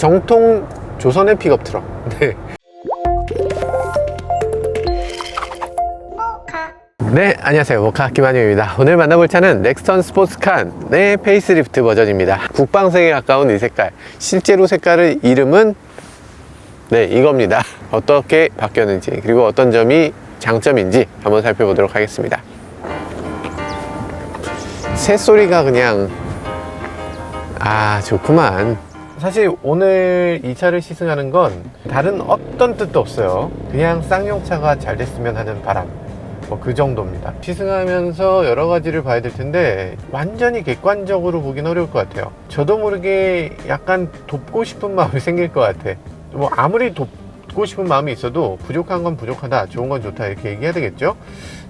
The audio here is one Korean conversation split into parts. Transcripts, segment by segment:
정통 조선의 픽업 트럭. 네. 네, 안녕하세요. 모카 김한용입니다. 오늘 만나볼 차는 넥스턴 스포츠칸의 페이스리프트 버전입니다. 국방색에 가까운 이 색깔, 실제로 색깔의 이름은 네, 이겁니다. 어떻게 바뀌었는지, 그리고 어떤 점이 장점인지 한번 살펴보도록 하겠습니다. 새소리가 그냥 좋구만. 사실 오늘 이 차를 시승하는 건 다른 어떤 뜻도 없어요. 그냥 쌍용차가 잘 됐으면 하는 바람, 그 정도입니다. 시승하면서 여러 가지를 봐야 될 텐데 완전히 객관적으로 보긴 어려울 것 같아요. 저도 모르게 약간 돕고 싶은 마음이 생길 것 같아. 아무리 돕고 싶은 마음이 있어도 부족한 건 부족하다, 좋은 건 좋다, 이렇게 얘기해야 되겠죠.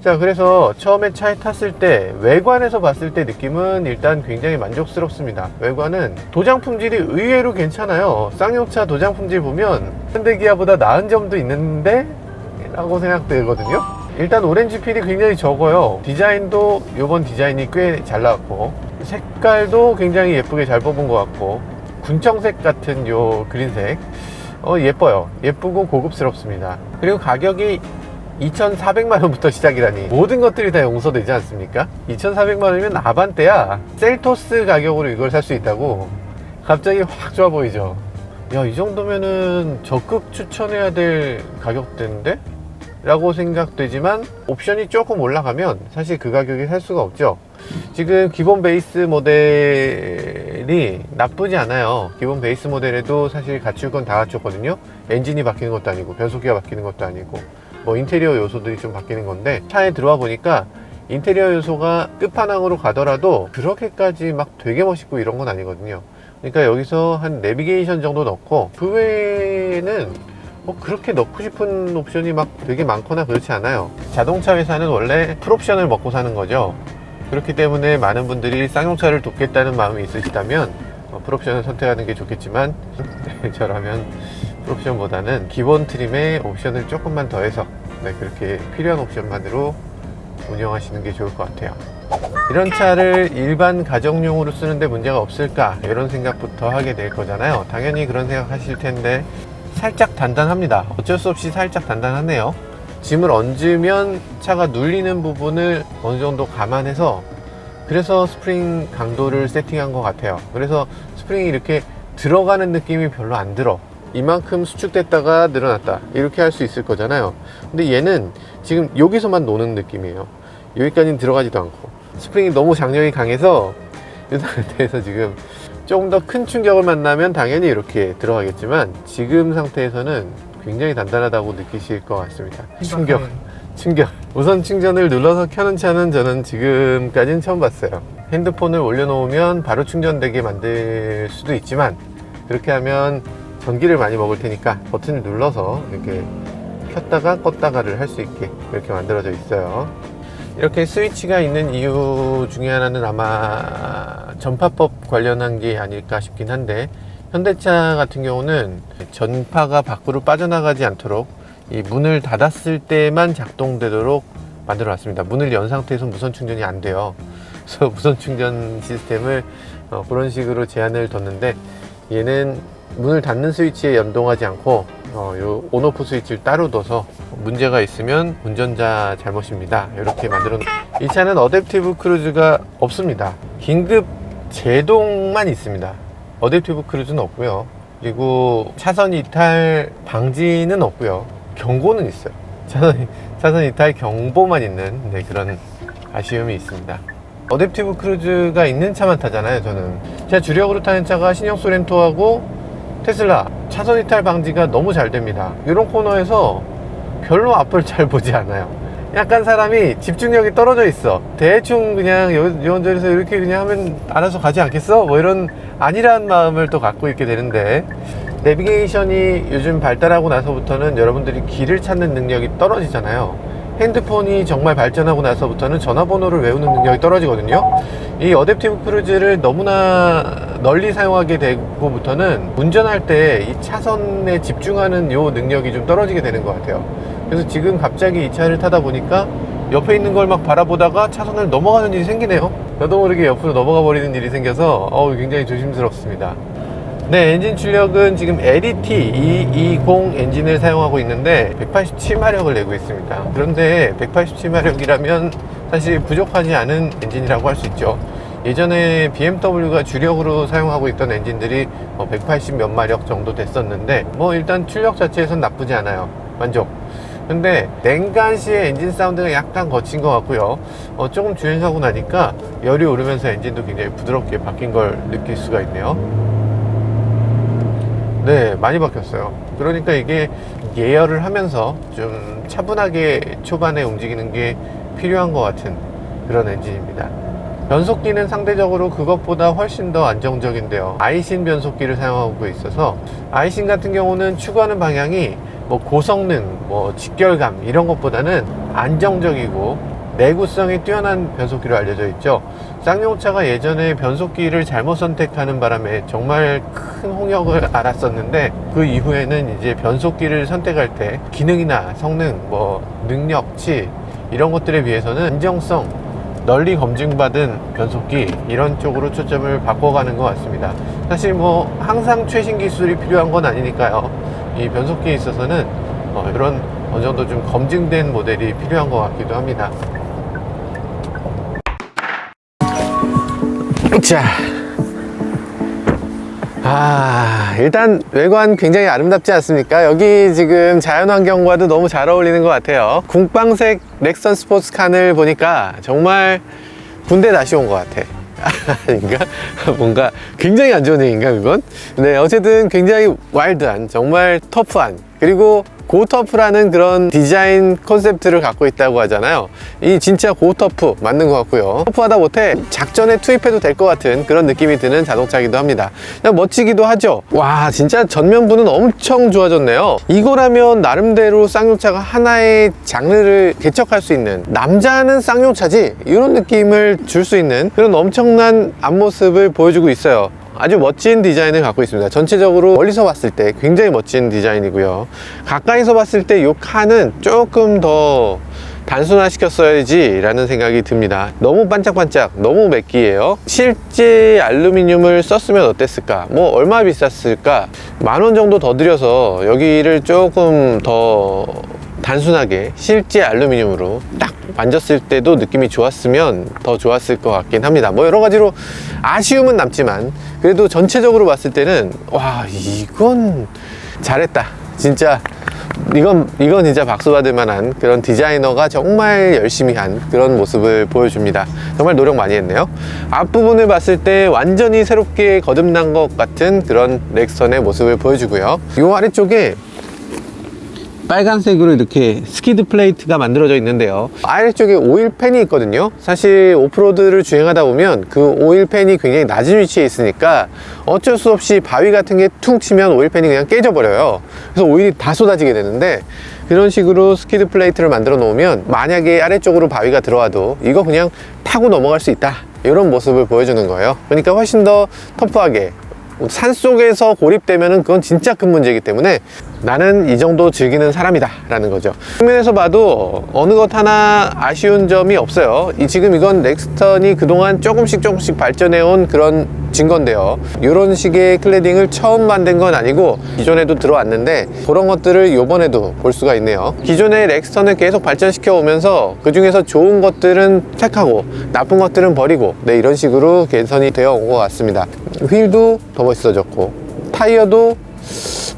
자, 그래서 처음에 차에 탔을 때 외관에서 봤을 때 느낌은 일단 굉장히 만족스럽습니다. 외관은 도장 품질이 의외로 괜찮아요. 쌍용차 도장 품질 보면 현대기아보다 나은 점도 있는데 라고 생각되거든요. 일단 오렌지 필이 굉장히 적어요. 디자인도 이번 디자인이 꽤 잘 나왔고, 색깔도 굉장히 예쁘게 잘 뽑은 것 같고, 군청색 같은 요 그린색 예뻐요. 예쁘고 고급스럽습니다. 그리고 가격이 2,400만원부터 시작이라니 모든 것들이 다 용서되지 않습니까? 2,400만원이면 아반떼야. 셀토스 가격으로 이걸 살 수 있다고? 갑자기 확 좋아 보이죠? 야, 이 정도면은 적극 추천해야 될 가격대인데? 라고 생각되지만 옵션이 조금 올라가면 사실 그 가격에 살 수가 없죠. 지금 기본 베이스 모델이 나쁘지 않아요. 기본 베이스 모델에도 사실 갖출 건 다 갖췄거든요. 엔진이 바뀌는 것도 아니고 변속기가 바뀌는 것도 아니고 인테리어 요소들이 좀 바뀌는 건데, 차에 들어와 보니까 인테리어 요소가 끝판왕으로 가더라도 그렇게까지 막 되게 멋있고 이런 건 아니거든요. 그러니까 여기서 한 내비게이션 정도 넣고 그 외에는 그렇게 넣고 싶은 옵션이 막 되게 많거나 그렇지 않아요. 자동차 회사는 원래 풀옵션을 먹고 사는 거죠. 그렇기 때문에 많은 분들이 쌍용차를 돕겠다는 마음이 있으시다면 풀옵션을 선택하는 게 좋겠지만 저라면 풀옵션보다는 기본 트림에 옵션을 조금만 더해서 그렇게 필요한 옵션만으로 운영하시는 게 좋을 것 같아요. 이런 차를 일반 가정용으로 쓰는데 문제가 없을까, 이런 생각부터 하게 될 거잖아요. 당연히 그런 생각 하실 텐데 살짝 단단합니다. 어쩔 수 없이 살짝 단단하네요. 짐을 얹으면 차가 눌리는 부분을 어느 정도 감안해서, 그래서 스프링 강도를 세팅한 것 같아요. 그래서 스프링이 이렇게 들어가는 느낌이 별로 안 들어. 이만큼 수축됐다가 늘어났다, 이렇게 할 수 있을 거잖아요. 근데 얘는 지금 여기서만 노는 느낌이에요. 여기까지는 들어가지도 않고 스프링이 너무 장력이 강해서 이 상태에서 지금 조금 더 큰 충격을 만나면 당연히 이렇게 들어가겠지만 지금 상태에서는 굉장히 단단하다고 느끼실 것 같습니다. 충격. 우선 충전을 눌러서 켜는 차는 저는 지금까지는 처음 봤어요. 핸드폰을 올려놓으면 바로 충전되게 만들 수도 있지만, 그렇게 하면 전기를 많이 먹을 테니까 버튼을 눌러서 이렇게 켰다가 껐다가를 할 수 있게 이렇게 만들어져 있어요. 이렇게 스위치가 있는 이유 중에 하나는 아마 전파법 관련한 게 아닐까 싶긴 한데, 현대차 같은 경우는 전파가 밖으로 빠져나가지 않도록 이 문을 닫았을 때만 작동되도록 만들어 놨습니다. 문을 연 상태에서 무선 충전이 안 돼요. 그래서 무선 충전 시스템을 그런 식으로 제한을 뒀는데, 얘는 문을 닫는 스위치에 연동하지 않고 요 온오프 스위치를 따로 둬서 문제가 있으면 운전자 잘못입니다, 이렇게 만들어 놓... 이 차는 어댑티브 크루즈가 없습니다. 긴급 제동만 있습니다. 어댑티브 크루즈는 없고요. 그리고 차선 이탈 방지는 없고요. 경고는 있어요. 차선 이탈 경보만 있는 그런 아쉬움이 있습니다. 어댑티브 크루즈가 있는 차만 타잖아요. 저는 제가 주력으로 타는 차가 신형 소렌토하고 테슬라. 차선 이탈 방지가 너무 잘 됩니다. 이런 코너에서 별로 앞을 잘 보지 않아요. 약간 사람이 집중력이 떨어져 있어. 대충 그냥 요원전에서 이렇게 그냥 하면 알아서 가지 않겠어? 이런 안일한 마음을 또 갖고 있게 되는데, 내비게이션이 요즘 발달하고 나서부터는 여러분들이 길을 찾는 능력이 떨어지잖아요. 핸드폰이 정말 발전하고 나서부터는 전화번호를 외우는 능력이 떨어지거든요. 이 어댑티브 크루즈를 너무나 널리 사용하게 되고부터는 운전할 때 이 차선에 집중하는 요 능력이 좀 떨어지게 되는 것 같아요. 그래서 지금 갑자기 이 차를 타다 보니까 옆에 있는 걸 막 바라보다가 차선을 넘어가는 일이 생기네요. 저도 모르게 옆으로 넘어가 버리는 일이 생겨서 굉장히 조심스럽습니다. 네, 엔진 출력은 지금 LET 220 엔진을 사용하고 있는데 187마력을 내고 있습니다. 그런데 187마력이라면 사실 부족하지 않은 엔진이라고 할 수 있죠. 예전에 BMW가 주력으로 사용하고 있던 엔진들이 180 몇 마력 정도 됐었는데 일단 출력 자체에선 나쁘지 않아요. 만족. 근데 냉간시의 엔진 사운드가 약간 거친 것 같고요. 조금 주행하고 나니까 열이 오르면서 엔진도 굉장히 부드럽게 바뀐 걸 느낄 수가 있네요. 네, 많이 바뀌었어요. 그러니까 이게 예열을 하면서 좀 차분하게 초반에 움직이는 게 필요한 것 같은 그런 엔진입니다. 변속기는 상대적으로 그것보다 훨씬 더 안정적인데요. 아이신 변속기를 사용하고 있어서 아이신 같은 경우는 추구하는 방향이 고성능, 직결감 이런 것보다는 안정적이고 내구성이 뛰어난 변속기로 알려져 있죠. 쌍용차가 예전에 변속기를 잘못 선택하는 바람에 정말 큰 홍역을 앓았었는데 그 이후에는 이제 변속기를 선택할 때 기능이나 성능, 능력치 이런 것들에 비해서는 안정성, 널리 검증받은 변속기 이런 쪽으로 초점을 바꿔가는 것 같습니다. 사실 항상 최신 기술이 필요한 건 아니니까요. 이 변속기에 있어서는 이런 어느 정도 좀 검증된 모델이 필요한 것 같기도 합니다. 자, 일단 외관 굉장히 아름답지 않습니까? 여기 지금 자연환경과도 너무 잘 어울리는 것 같아요. 궁빵색 넥선 스포츠칸을 보니까 정말 군대 다시 온 것 같아. 아닌가? 뭔가 굉장히 안 좋은 얘기인가 그건? 네, 어쨌든 굉장히 와일드한, 정말 터프한, 그리고 고터프라는 그런 디자인 컨셉트를 갖고 있다고 하잖아요. 이 진짜 고터프 맞는 것 같고요. 터프하다 못해 작전에 투입해도 될 것 같은 그런 느낌이 드는 자동차이기도 합니다. 그냥 멋지기도 하죠. 와, 진짜 전면부는 엄청 좋아졌네요. 이거라면 나름대로 쌍용차가 하나의 장르를 개척할 수 있는, 남자는 쌍용차지 이런 느낌을 줄 수 있는 그런 엄청난 앞모습을 보여주고 있어요. 아주 멋진 디자인을 갖고 있습니다. 전체적으로 멀리서 봤을 때 굉장히 멋진 디자인이고요. 가까이서 봤을 때 이 칸은 조금 더 단순화 시켰어야지 라는 생각이 듭니다. 너무 반짝반짝, 너무 맥기예요. 실제 알루미늄을 썼으면 어땠을까? 얼마 비쌌을까? 10,000원 정도 더 들여서 여기를 조금 더 단순하게 실제 알루미늄으로 딱 만졌을 때도 느낌이 좋았으면 더 좋았을 것 같긴 합니다. 여러 가지로 아쉬움은 남지만 그래도 전체적으로 봤을 때는 와, 이건 잘했다. 진짜 이건 진짜 박수 받을 만한 그런 디자이너가 정말 열심히 한 그런 모습을 보여줍니다. 정말 노력 많이 했네요. 앞부분을 봤을 때 완전히 새롭게 거듭난 것 같은 그런 넥선의 모습을 보여주고요. 이 아래쪽에 빨간색으로 이렇게 스키드 플레이트가 만들어져 있는데요. 아래쪽에 오일팬이 있거든요. 사실 오프로드를 주행하다 보면 그 오일팬이 굉장히 낮은 위치에 있으니까 어쩔 수 없이 바위 같은 게 퉁 치면 오일팬이 그냥 깨져 버려요. 그래서 오일이 다 쏟아지게 되는데, 이런 식으로 스키드 플레이트를 만들어 놓으면 만약에 아래쪽으로 바위가 들어와도 이거 그냥 타고 넘어갈 수 있다, 이런 모습을 보여주는 거예요. 그러니까 훨씬 더 터프하게, 산속에서 고립되면은 그건 진짜 큰 문제이기 때문에 나는 이 정도 즐기는 사람이다 라는 거죠. 측면에서 봐도 어느 것 하나 아쉬운 점이 없어요. 지금 이건 넥스턴이 그동안 조금씩 발전해 온 그런 증거인데요. 이런 식의 클래딩을 처음 만든 건 아니고 기존에도 들어왔는데 그런 것들을 이번에도 볼 수가 있네요. 기존의 렉스턴을 계속 발전시켜 오면서 그 중에서 좋은 것들은 택하고 나쁜 것들은 버리고, 네, 이런 식으로 개선이 되어 온 것 같습니다. 휠도 더 멋있어졌고,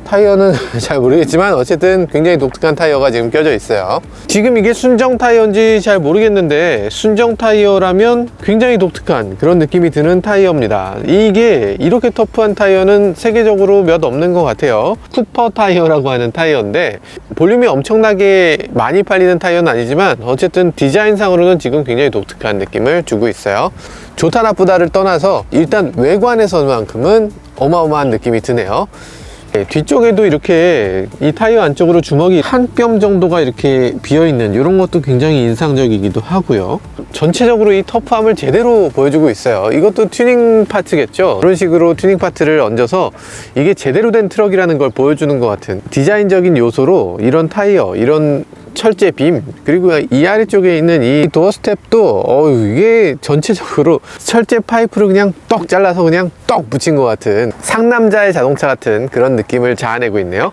타이어는 잘 모르겠지만 어쨌든 굉장히 독특한 타이어가 지금 껴져 있어요. 지금 이게 순정 타이어인지 잘 모르겠는데 순정 타이어라면 굉장히 독특한 그런 느낌이 드는 타이어입니다. 이게 이렇게 터프한 타이어는 세계적으로 몇 없는 것 같아요. 쿠퍼 타이어라고 하는 타이어인데 볼륨이 엄청나게 많이 팔리는 타이어는 아니지만 어쨌든 디자인상으로는 지금 굉장히 독특한 느낌을 주고 있어요. 좋다 나쁘다를 떠나서 일단 외관에서만큼은 어마어마한 느낌이 드네요. 네, 뒤쪽에도 이렇게 이 타이어 안쪽으로 주먹이 한 뼘 정도가 이렇게 비어있는 이런 것도 굉장히 인상적이기도 하고요. 전체적으로 이 터프함을 제대로 보여주고 있어요. 이것도 튜닝 파트겠죠. 그런 식으로 튜닝 파트를 얹어서 이게 제대로 된 트럭이라는 걸 보여주는 것 같은 디자인적인 요소로 이런 타이어, 이런 철제 빔, 그리고 이 아래쪽에 있는 이 도어 스텝도 이게 전체적으로 철제 파이프를 그냥 떡 잘라서 그냥 떡 붙인 것 같은 상남자의 자동차 같은 그런 느낌을 자아내고 있네요.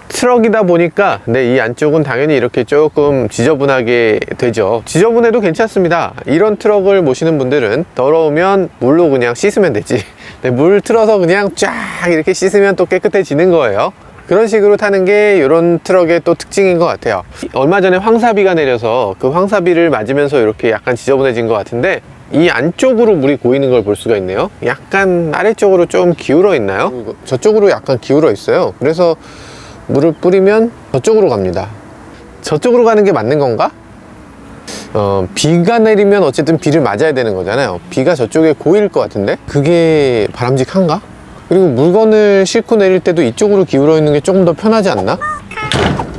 트럭이다 보니까 이 안쪽은 당연히 이렇게 조금 지저분하게 되죠. 지저분해도 괜찮습니다. 이런 트럭을 모시는 분들은 더러우면 물로 그냥 씻으면 되지. 물 틀어서 그냥 쫙 이렇게 씻으면 또 깨끗해지는 거예요. 그런 식으로 타는 게 이런 트럭의 또 특징인 것 같아요. 얼마 전에 황사비가 내려서 그 황사비를 맞으면서 이렇게 약간 지저분해진 것 같은데, 이 안쪽으로 물이 고이는 걸 볼 수가 있네요. 약간 아래쪽으로 좀 기울어 있나요? 저쪽으로 약간 기울어 있어요. 그래서 물을 뿌리면 저쪽으로 갑니다. 저쪽으로 가는 게 맞는 건가? 비가 내리면 어쨌든 비를 맞아야 되는 거잖아요. 비가 저쪽에 고일 것 같은데 그게 바람직한가? 그리고 물건을 싣고 내릴 때도 이쪽으로 기울어 있는 게 조금 더 편하지 않나?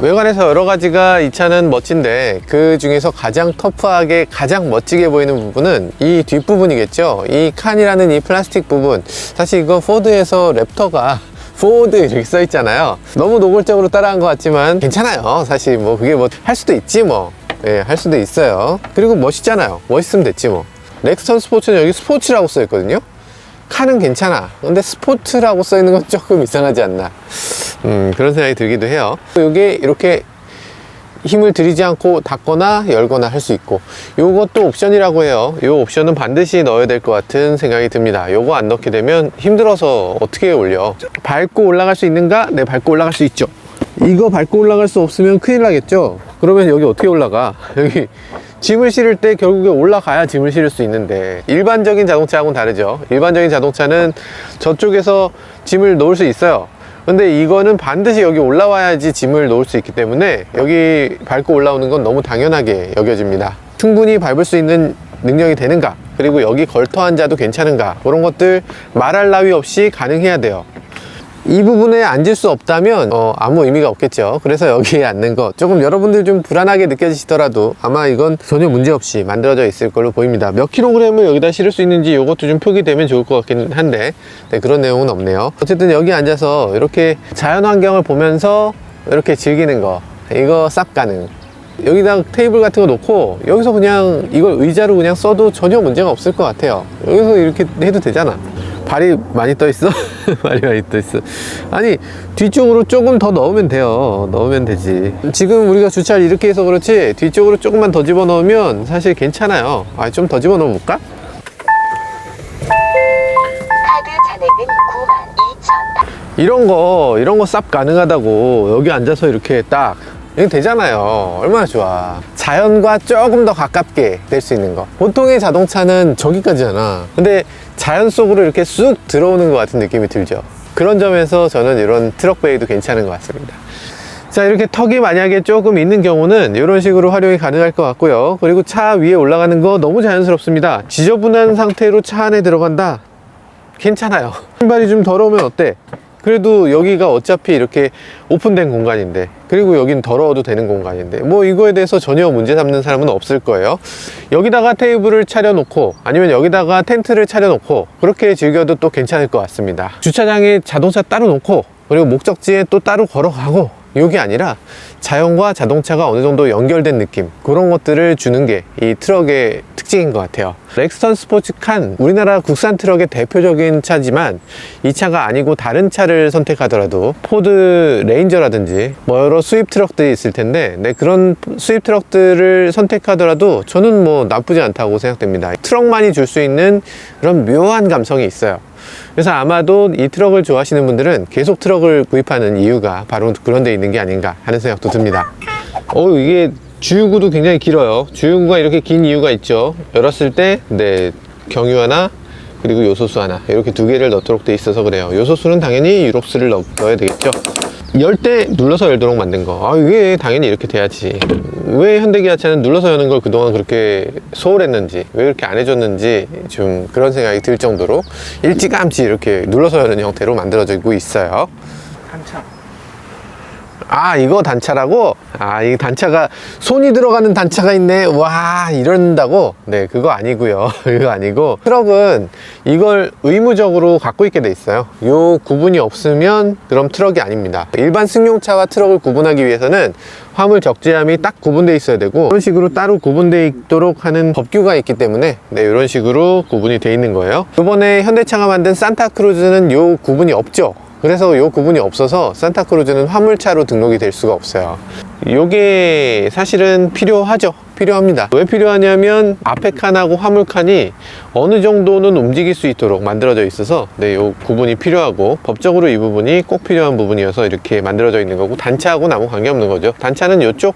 외관에서 여러 가지가 이 차는 멋진데, 그 중에서 가장 터프하게 가장 멋지게 보이는 부분은 이 뒷부분이겠죠. 이 칸이라는 이 플라스틱 부분. 사실 이거 포드에서 랩터가 포드 이렇게 써 있잖아요. 너무 노골적으로 따라한 것 같지만 괜찮아요. 사실 뭐 그게 뭐 할 수도 있지 뭐. 예, 할 수도 있어요. 그리고 멋있잖아요. 멋있으면 됐지 뭐. 렉스턴 스포츠는 여기 스포츠라고 써 있거든요. 칸은 괜찮아. 근데 스포츠라고 써 있는 건 조금 이상하지 않나. 그런 생각이 들기도 해요. 이게 이렇게 힘을 들이지 않고 닫거나 열거나 할 수 있고, 요것도 옵션이라고 해요. 요 옵션은 반드시 넣어야 될 것 같은 생각이 듭니다. 요거 안 넣게 되면 힘들어서 어떻게 올려. 밟고 올라갈 수 있는가? 네, 밟고 올라갈 수 있죠. 이거 밟고 올라갈 수 없으면 큰일 나겠죠. 그러면 여기 어떻게 올라가? 여기 짐을 실을 때 결국에 올라가야 짐을 실을 수 있는데, 일반적인 자동차하고는 다르죠. 일반적인 자동차는 저쪽에서 짐을 놓을 수 있어요. 근데 이거는 반드시 여기 올라와야지 짐을 놓을 수 있기 때문에 여기 밟고 올라오는 건 너무 당연하게 여겨집니다. 충분히 밟을 수 있는 능력이 되는가, 그리고 여기 걸터 앉아도 괜찮은가, 그런 것들 말할 나위 없이 가능해야 돼요. 이 부분에 앉을 수 없다면 아무 의미가 없겠죠. 그래서 여기에 앉는 거 조금 여러분들 좀 불안하게 느껴지시더라도 아마 이건 전혀 문제없이 만들어져 있을 걸로 보입니다. 몇 킬로그램을 여기다 실을 수 있는지 이것도 좀 표기되면 좋을 것 같긴 한데, 네, 그런 내용은 없네요. 어쨌든 여기 앉아서 이렇게 자연환경을 보면서 이렇게 즐기는 거, 이거 쌉 가능. 여기다 테이블 같은 거 놓고 여기서 그냥 이걸 의자로 그냥 써도 전혀 문제가 없을 것 같아요. 여기서 이렇게 해도 되잖아. 발이 많이 떠 있어? 발이 많이 떠 있어. 아니, 뒤쪽으로 조금 더 넣으면 돼요. 넣으면 되지. 지금 우리가 주차를 이렇게 해서 그렇지, 뒤쪽으로 조금만 더 집어 넣으면 사실 괜찮아요. 좀 더 집어 넣어 볼까? 카드 잔액은 92,000원. 이런 거 쌉 가능하다고. 여기 앉아서 이렇게 딱 이렇게 되잖아요. 얼마나 좋아. 자연과 조금 더 가깝게 될 수 있는 거. 보통의 자동차는 저기까지잖아. 근데 자연 속으로 이렇게 쑥 들어오는 것 같은 느낌이 들죠. 그런 점에서 저는 이런 트럭베이도 괜찮은 것 같습니다. 자, 이렇게 턱이 만약에 조금 있는 경우는 이런 식으로 활용이 가능할 것 같고요. 그리고 차 위에 올라가는 거 너무 자연스럽습니다. 지저분한 상태로 차 안에 들어간다? 괜찮아요. 신발이 좀 더러우면 어때? 그래도 여기가 어차피 이렇게 오픈된 공간인데, 그리고 여긴 더러워도 되는 공간인데, 뭐 이거에 대해서 전혀 문제 삼는 사람은 없을 거예요. 여기다가 테이블을 차려놓고 아니면 여기다가 텐트를 차려놓고 그렇게 즐겨도 또 괜찮을 것 같습니다. 주차장에 자동차 따로 놓고 그리고 목적지에 또 따로 걸어가고, 이게 아니라 자연과 자동차가 어느 정도 연결된 느낌, 그런 것들을 주는 게 이 트럭의 특징인 것 같아요. 렉스턴 스포츠칸, 우리나라 국산 트럭의 대표적인 차지만, 이 차가 아니고 다른 차를 선택하더라도 포드 레인저라든지 뭐 여러 수입 트럭들이 있을 텐데, 네, 그런 수입 트럭들을 선택하더라도 저는 뭐 나쁘지 않다고 생각됩니다. 트럭만이 줄 수 있는 그런 묘한 감성이 있어요. 그래서 아마도 이 트럭을 좋아하시는 분들은 계속 트럭을 구입하는 이유가 바로 그런 데 있는 게 아닌가 하는 생각도 듭니다. 이게 주유구도 굉장히 길어요. 주유구가 이렇게 긴 이유가 있죠. 열었을 때 경유 하나, 그리고 요소수 하나, 이렇게 두 개를 넣도록 돼 있어서 그래요. 요소수는 당연히 유록스를 넣어야 되겠죠. 열 때 눌러서 열도록 만든 거, 이게 당연히 이렇게 돼야지. 왜 현대기아차는 눌러서 여는 걸 그동안 그렇게 소홀했는지, 왜 그렇게 안 해줬는지 좀 그런 생각이 들 정도로 일찌감치 이렇게 눌러서 여는 형태로 만들어지고 있어요. 한참. 아, 이거 단차라고? 아, 이 단차가 손이 들어가는 단차가 있네. 와, 이런다고? 네, 그거 아니고요. 그거 아니고 트럭은 이걸 의무적으로 갖고 있게 돼 있어요. 요 구분이 없으면 그럼 트럭이 아닙니다. 일반 승용차와 트럭을 구분하기 위해서는 화물 적재함이 딱 구분되어 있어야 되고, 이런 식으로 따로 구분되어 있도록 하는 법규가 있기 때문에 네, 이런 식으로 구분이 되어 있는 거예요. 이번에 현대차가 만든 산타크루즈는 요 구분이 없죠. 그래서 요 구분이 없어서 산타크루즈는 화물차로 등록이 될 수가 없어요. 요게 사실은 필요하죠. 필요합니다. 왜 필요하냐면 앞에 칸하고 화물 칸이 어느 정도는 움직일 수 있도록 만들어져 있어서 네, 요 구분이 필요하고, 법적으로 이 부분이 꼭 필요한 부분이어서 이렇게 만들어져 있는 거고, 단차하고는 아무 관계없는 거죠. 단차는 요쪽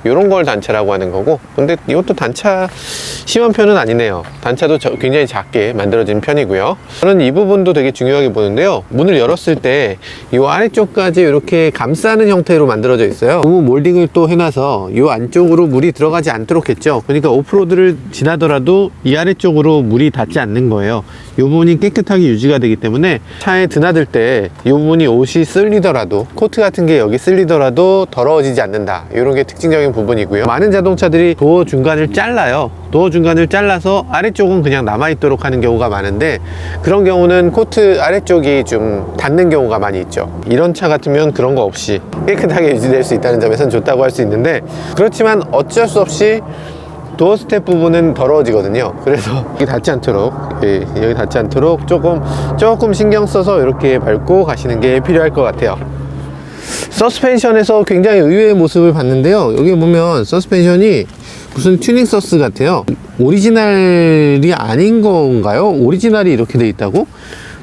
요런 걸 단차라고 하는 거고, 근데 이것도 단차 심한 편은 아니네요. 단차도 굉장히 작게 만들어진 편이고요. 저는 이 부분도 되게 중요하게 보는데요. 문을 열었을 때 이 아래쪽까지 이렇게 감싸는 형태로 만들어져 있어요. 고무 몰딩을 또 해놔서 이 안쪽으로 물이 들어가지 않도록 했죠. 그러니까 오프로드를 지나더라도 이 아래쪽으로 물이 닿지 않는 거예요. 이 부분이 깨끗하게 유지가 되기 때문에 차에 드나들 때 이 부분이 옷이 쓸리더라도, 코트 같은 게 여기 쓸리더라도 더러워지지 않는다. 이런 게 특징적인 부분이고요. 많은 자동차들이 도어 중간을 잘라요. 도어 중간을 잘라서 아래쪽은 그냥 남아있도록 하는 경우가 많은데, 그런 경우는 코트 아래쪽이 좀 닿는 경우가 많이 있죠. 이런 차 같으면 그런 거 없이 깨끗하게 유지될 수 있다는 점에서는 좋다고 할 수 있는데, 그렇지만 어쩔 수 없이 도어 스텝 부분은 더러워지거든요. 그래서 여기 닿지 않도록, 여기 닿지 않도록 조금 신경 써서 이렇게 밟고 가시는 게 필요할 것 같아요. 서스펜션에서 굉장히 의외의 모습을 봤는데요. 여기 보면 서스펜션이 무슨 튜닝 서스 같아요. 오리지널이 아닌 건가요? 오리지널이 이렇게 돼 있다고?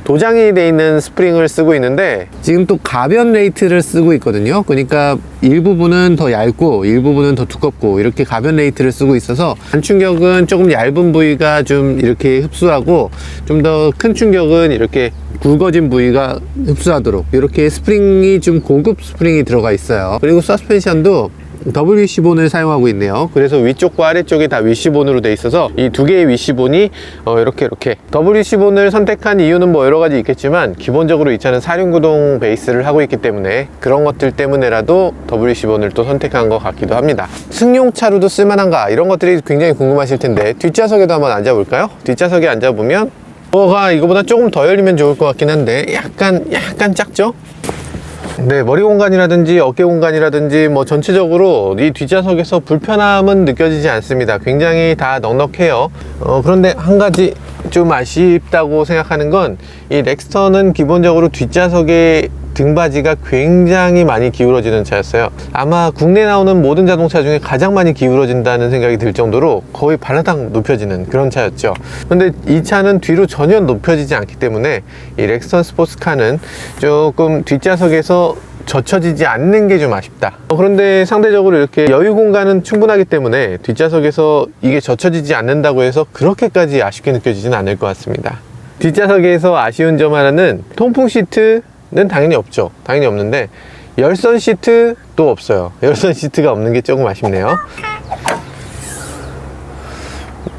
도장이 돼 있는 스프링을 쓰고 있는데, 지금 또 가변 레이트를 쓰고 있거든요. 그러니까 일부분은 더 얇고 일부분은 더 두껍고, 이렇게 가변 레이트를 쓰고 있어서 반충격은 조금 얇은 부위가 좀 이렇게 흡수하고, 좀 더 큰 충격은 이렇게 굵어진 부위가 흡수하도록 이렇게 스프링이 좀 고급 스프링이 들어가 있어요. 그리고 서스펜션도 WC본을 사용하고 있네요. 그래서 위쪽과 아래쪽이 다 위시본으로 돼 있어서 이 두 개의 위시본이 이렇게 WC본을 선택한 이유는 뭐 여러 가지 있겠지만, 기본적으로 이 차는 사륜구동 베이스를 하고 있기 때문에 그런 것들 때문에라도 WC본을 또 선택한 것 같기도 합니다. 승용차로도 쓸만한가, 이런 것들이 굉장히 궁금하실 텐데, 뒷좌석에도 한번 앉아볼까요? 뒷좌석에 앉아보면 도어가 이거보다 조금 더 열리면 좋을 것 같긴 한데 약간 작죠? 네, 머리 공간이라든지 어깨 공간이라든지 뭐 전체적으로 이 뒷좌석에서 불편함은 느껴지지 않습니다. 굉장히 다 넉넉해요. 그런데 한 가지 좀 아쉽다고 생각하는 건, 이 렉스턴은 기본적으로 뒷좌석에 등받이가 굉장히 많이 기울어지는 차였어요. 아마 국내에 나오는 모든 자동차 중에 가장 많이 기울어진다는 생각이 들 정도로 거의 발라당 높여지는 그런 차였죠. 근데 이 차는 뒤로 전혀 높여지지 않기 때문에 이 렉스턴 스포츠카는 조금 뒷좌석에서 젖혀지지 않는 게 좀 아쉽다. 그런데 상대적으로 이렇게 여유 공간은 충분하기 때문에 뒷좌석에서 이게 젖혀지지 않는다고 해서 그렇게까지 아쉽게 느껴지진 않을 것 같습니다. 뒷좌석에서 아쉬운 점 하나는, 통풍 시트는 당연히 없죠. 당연히 없는데 열선 시트도 없어요. 열선 시트가 없는 게 조금 아쉽네요.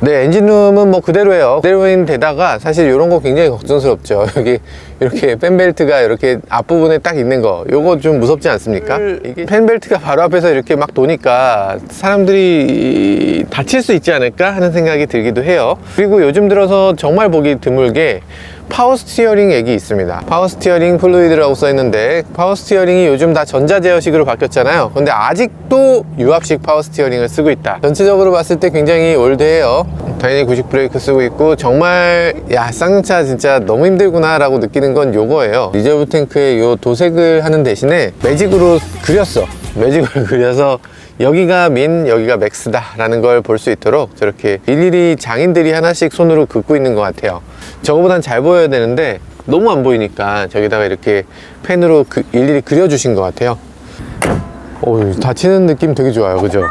네, 엔진룸은 뭐 그대로예요. 그대로인데다가 사실 이런 거 굉장히 걱정스럽죠. 여기 이렇게 팬벨트가 이렇게 앞부분에 딱 있는 거, 요거 좀 무섭지 않습니까? 이게 팬벨트가 바로 앞에서 이렇게 막 도니까 사람들이 다칠 수 있지 않을까 하는 생각이 들기도 해요. 그리고 요즘 들어서 정말 보기 드물게 파워 스티어링 액이 있습니다. 파워 스티어링 플루이드라고 써있는데, 파워 스티어링이 요즘 다 전자 제어식으로 바뀌었잖아요. 근데 아직도 유압식 파워 스티어링을 쓰고 있다. 전체적으로 봤을 때 굉장히 올드해요. 당연히 90 브레이크 쓰고 있고, 정말 쌍용차 진짜 너무 힘들구나 라고 느끼는 건 요거예요. 리저브 탱크에 요 도색을 하는 대신에 매직으로 그렸어. 매직으로 그려서 여기가 민, 여기가 맥스다 라는 걸 볼 수 있도록 저렇게 일일이 장인들이 하나씩 손으로 긋고 있는 것 같아요. 저거보단 잘 보여야 되는데 너무 안 보이니까 저기다가 이렇게 펜으로 일일이 그려주신 것 같아요. 닫히는 느낌 되게 좋아요, 그죠?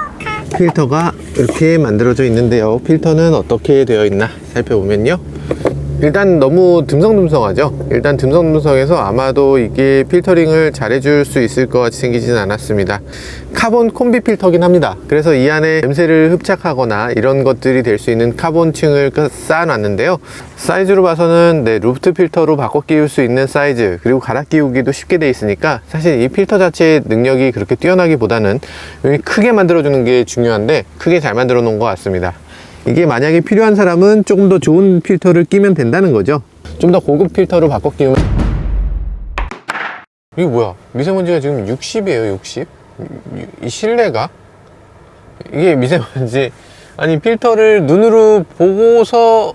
필터가 이렇게 만들어져 있는데요. 필터는 어떻게 되어 있나 살펴보면요, 일단 너무 듬성듬성하죠. 일단 듬성듬성해서 아마도 이게 필터링을 잘 해줄 수 있을 것 같이 생기지는 않았습니다. 카본 콤비 필터긴 합니다. 그래서 이 안에 냄새를 흡착하거나 이런 것들이 될 수 있는 카본층을 쌓아놨는데요. 사이즈로 봐서는 루프트 필터로 바꿔 끼울 수 있는 사이즈, 그리고 갈아 끼우기도 쉽게 돼 있으니까 사실 이 필터 자체의 능력이 그렇게 뛰어나기보다는 크게 만들어주는 게 중요한데 크게 잘 만들어 놓은 것 같습니다. 이게 만약에 필요한 사람은 조금 더 좋은 필터를 끼면 된다는 거죠. 좀 더 고급 필터로 바꿔 끼우면. 이게 뭐야? 미세먼지가 지금 60이에요, 60? 이 실내가? 이게 미세먼지. 아니, 필터를 눈으로 보고서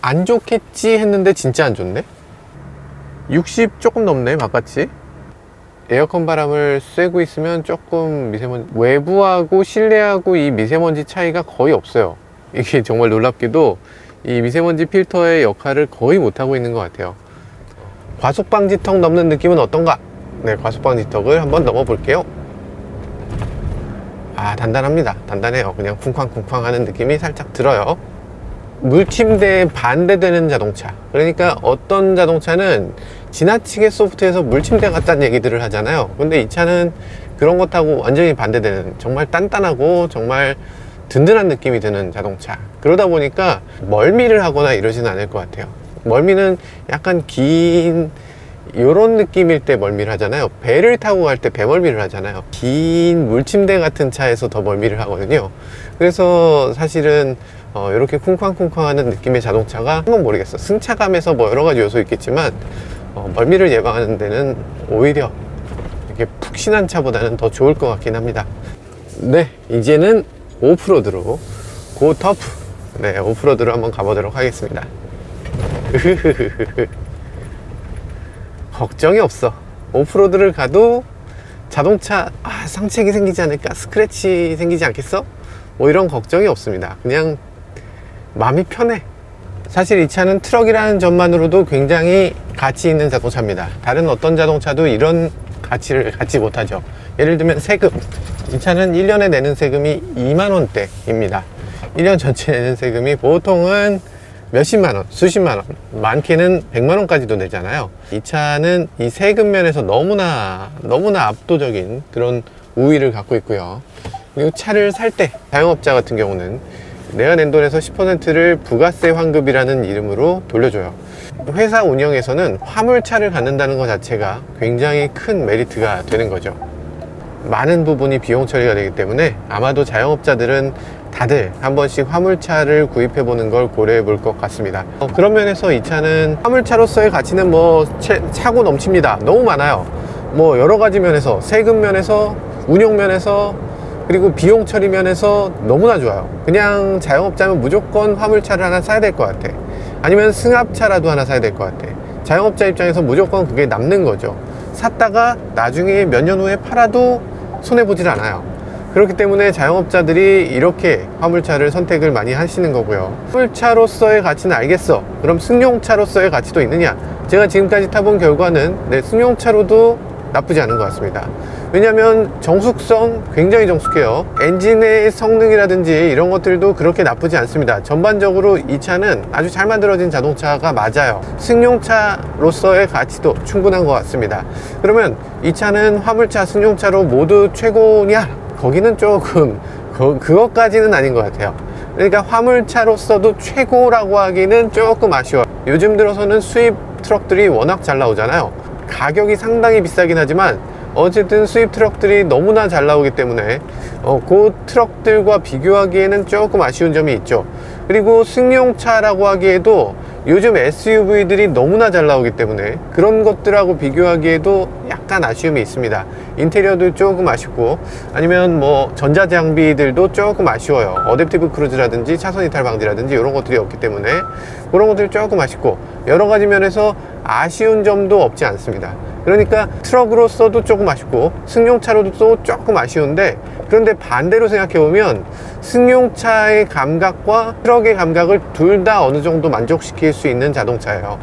안 좋겠지 했는데 진짜 안 좋네? 60 조금 넘네, 바깥이. 에어컨 바람을 쐬고 있으면 조금 미세먼지, 외부하고 실내하고 이 미세먼지 차이가 거의 없어요. 이게 정말 놀랍게도 이 미세먼지 필터의 역할을 거의 못하고 있는 것 같아요. 과속방지턱 넘는 느낌은 어떤가? 네, 과속방지턱을 한번 넘어 볼게요. 아, 단단합니다. 단단해요. 그냥 쿵쾅쿵쾅 하는 느낌이 살짝 들어요. 물침대에 반대되는 자동차. 그러니까 어떤 자동차는 지나치게 소프트해서 물침대 같다는 얘기들을 하잖아요. 근데 이 차는 그런 것하고 완전히 반대되는, 정말 단단하고 정말 든든한 느낌이 드는 자동차. 그러다 보니까 멀미를 하거나 이러지는 않을 것 같아요. 멀미는 약간 긴 요런 느낌일 때 멀미를 하잖아요. 배를 타고 갈 때 배멀미를 하잖아요. 긴 물침대 같은 차에서 더 멀미를 하거든요. 그래서 사실은 이렇게 쿵쾅쿵쾅 하는 느낌의 자동차가 한건 모르겠어. 승차감에서 뭐 여러 가지 요소 있겠지만 멀미를 예방하는 데는 오히려 이렇게 푹신한 차보다는 더 좋을 것 같긴 합니다. 네, 이제는 오프로드로 고터프, 네, 오프로드로 한번 가보도록 하겠습니다. 걱정이 없어. 오프로드를 가도 자동차 상책이 생기지 않을까, 스크래치 생기지 않겠어? 뭐 이런 걱정이 없습니다. 그냥 마음이 편해. 사실 이 차는 트럭이라는 점만으로도 굉장히 가치 있는 자동차입니다. 다른 어떤 자동차도 이런 가치를 갖지 못하죠. 예를 들면 세금. 이 차는 1년에 내는 세금이 2만원대입니다. 1년 전체 내는 세금이 보통은 몇십만원, 수십만원, 많게는 100만원까지도 내잖아요. 이 차는 이 세금 면에서 너무나 압도적인 그런 우위를 갖고 있고요. 그리고 차를 살 때 자영업자 같은 경우는 내가 낸 돈에서 10%를 부가세 환급이라는 이름으로 돌려줘요. 회사 운영에서는 화물차를 갖는다는 것 자체가 굉장히 큰 메리트가 되는 거죠. 많은 부분이 비용 처리가 되기 때문에 아마도 자영업자들은 다들 한 번씩 화물차를 구입해 보는 걸 고려해 볼 것 같습니다. 그런 면에서 이 차는 화물차로서의 가치는 뭐 차고 넘칩니다. 너무 많아요. 뭐 여러 가지 면에서, 세금 면에서, 운용 면에서, 그리고 비용 처리 면에서 너무나 좋아요. 그냥 자영업자면 무조건 화물차를 하나 사야 될 것 같아. 아니면 승합차라도 하나 사야 될 것 같아. 자영업자 입장에서 무조건 그게 남는 거죠. 샀다가 나중에 몇 년 후에 팔아도 손해보질 않아요. 그렇기 때문에 자영업자들이 이렇게 화물차를 선택을 많이 하시는 거고요. 화물차로서의 가치는 알겠어. 그럼 승용차로서의 가치도 있느냐? 제가 지금까지 타본 결과는 승용차로도 나쁘지 않은 것 같습니다. 왜냐하면 정숙성 굉장히 정숙해요. 엔진의 성능이라든지 이런 것들도 그렇게 나쁘지 않습니다. 전반적으로 이 차는 아주 잘 만들어진 자동차가 맞아요. 승용차로서의 가치도 충분한 것 같습니다. 그러면 이 차는 화물차, 승용차로 모두 최고냐? 거기는 조금 그것까지는 아닌 것 같아요. 그러니까 화물차로서도 최고라고 하기는 조금 아쉬워요. 요즘 들어서는 수입 트럭들이 워낙 잘 나오잖아요. 가격이 상당히 비싸긴 하지만 어쨌든 수입 트럭들이 너무나 잘 나오기 때문에 그 트럭들과 비교하기에는 조금 아쉬운 점이 있죠. 그리고 승용차라고 하기에도 요즘 SUV들이 너무나 잘 나오기 때문에 그런 것들하고 비교하기에도 약간 아쉬움이 있습니다. 인테리어도 조금 아쉽고, 아니면 뭐 전자장비들도 조금 아쉬워요. 어댑티브 크루즈라든지 차선 이탈 방지라든지 이런 것들이 없기 때문에 그런 것들이 조금 아쉽고, 여러 가지 면에서 아쉬운 점도 없지 않습니다. 그러니까 트럭으로서도 조금 아쉽고 승용차로도 조금 아쉬운데, 그런데 반대로 생각해보면 승용차의 감각과 트럭의 감각을 둘 다 어느 정도 만족시킬 수 있는 자동차예요.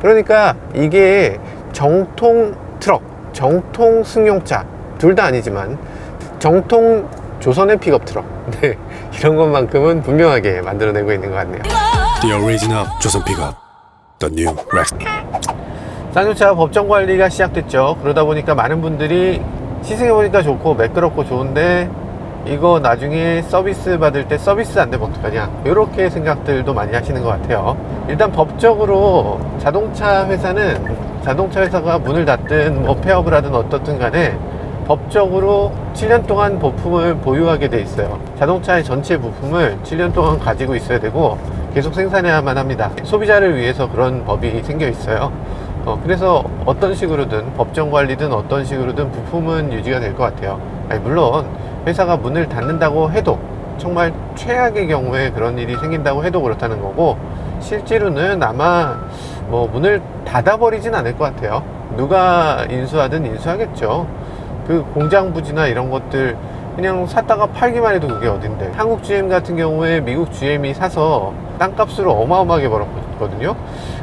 그러니까 이게 정통 트럭, 정통 승용차 둘 다 아니지만 정통 조선의 픽업 트럭, 네, 이런 것만큼은 분명하게 만들어내고 있는 것 같네요. The original 조선 픽업. The new Rex. 쌍용차 법정 관리가 시작됐죠. 그러다 보니까 많은 분들이 시승해보니까 좋고 매끄럽고 좋은데 이거 나중에 서비스 받을 때 서비스 안 되면 어떡하냐, 이렇게 생각들도 많이 하시는 것 같아요. 일단 법적으로 자동차 회사가 문을 닫든 뭐 폐업을 하든 어떻든 간에 법적으로 7년 동안 부품을 보유하게 돼 있어요. 자동차의 전체 부품을 7년 동안 가지고 있어야 되고 계속 생산해야만 합니다. 소비자를 위해서 그런 법이 생겨 있어요. 그래서 어떤 식으로든 법정 관리든 어떤 식으로든 부품은 유지가 될 것 같아요. 아니, 물론 회사가 문을 닫는다고 해도, 정말 최악의 경우에 그런 일이 생긴다고 해도 그렇다는 거고, 실제로는 아마 뭐 문을 닫아버리진 않을 것 같아요. 누가 인수하든 인수하겠죠. 그 공장 부지나 이런 것들 그냥 샀다가 팔기만 해도 그게 어딘데. 한국 GM 같은 경우에 미국 GM이 사서 땅값으로 어마어마하게 벌었거든요.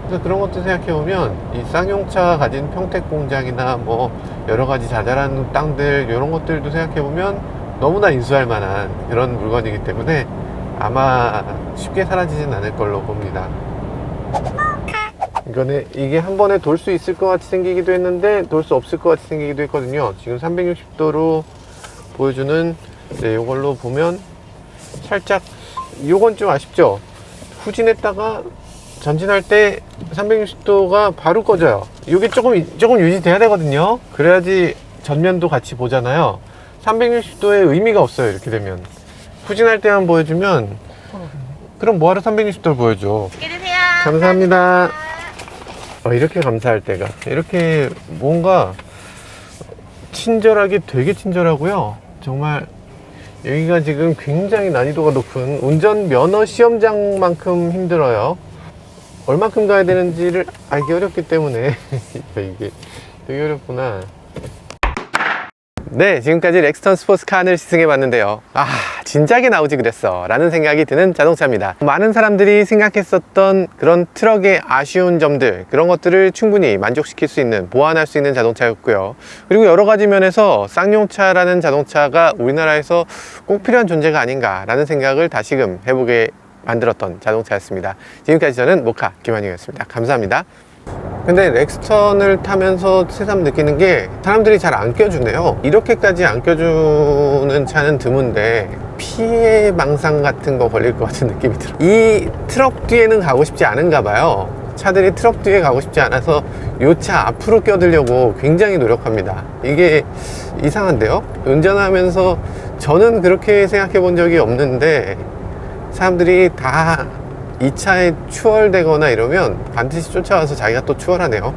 그래서 그런 것도 생각해보면 이 쌍용차 가진 평택 공장이나 뭐 여러가지 자잘한 땅들, 이런 것들도 생각해보면 너무나 인수할 만한 그런 물건이기 때문에 아마 쉽게 사라지진 않을 걸로 봅니다. 이게 한 번에 돌 수 있을 것 같이 생기기도 했는데 돌 수 없을 것 같이 생기기도 했거든요. 지금 360도로 보여주는 이걸로 보면 살짝, 요건 좀 아쉽죠. 후진했다가 전진할 때 360도가 바로 꺼져요. 이게 조금 유지돼야 되거든요. 그래야지 전면도 같이 보잖아요. 360도의 의미가 없어요. 이렇게 되면 후진할 때만 보여주면, 그럼 뭐하러 360도를 보여줘. 감사합니다. 이렇게 감사할 때가, 이렇게 뭔가 친절하게, 되게 친절하고요. 정말 여기가 지금 굉장히 난이도가 높은 운전면허 시험장만큼 힘들어요. 얼만큼 가야 되는지를 알기 어렵기 때문에 이게 되게 어렵구나. 네, 지금까지 렉스턴 스포츠카를 시승해 봤는데요. 진작에 나오지 그랬어 라는 생각이 드는 자동차입니다. 많은 사람들이 생각했었던 그런 트럭의 아쉬운 점들, 그런 것들을 충분히 만족시킬 수 있는, 보완할 수 있는 자동차였고요. 그리고 여러 가지 면에서 쌍용차라는 자동차가 우리나라에서 꼭 필요한 존재가 아닌가 라는 생각을 다시금 해보게 만들었던 자동차였습니다. 지금까지 저는 모카 김환영이었습니다. 감사합니다. 근데 렉스턴을 타면서 새삼 느끼는 게 사람들이 잘 안 껴주네요. 이렇게까지 안 껴주는 차는 드문데 피해망상 같은 거 걸릴 것 같은 느낌이 들어요. 이 트럭 뒤에는 가고 싶지 않은가 봐요. 차들이 트럭 뒤에 가고 싶지 않아서 이 차 앞으로 껴들려고 굉장히 노력합니다. 이게 이상한데요? 운전하면서 저는 그렇게 생각해 본 적이 없는데 사람들이 다 이 차에 추월되거나 이러면 반드시 쫓아와서 자기가 또 추월하네요.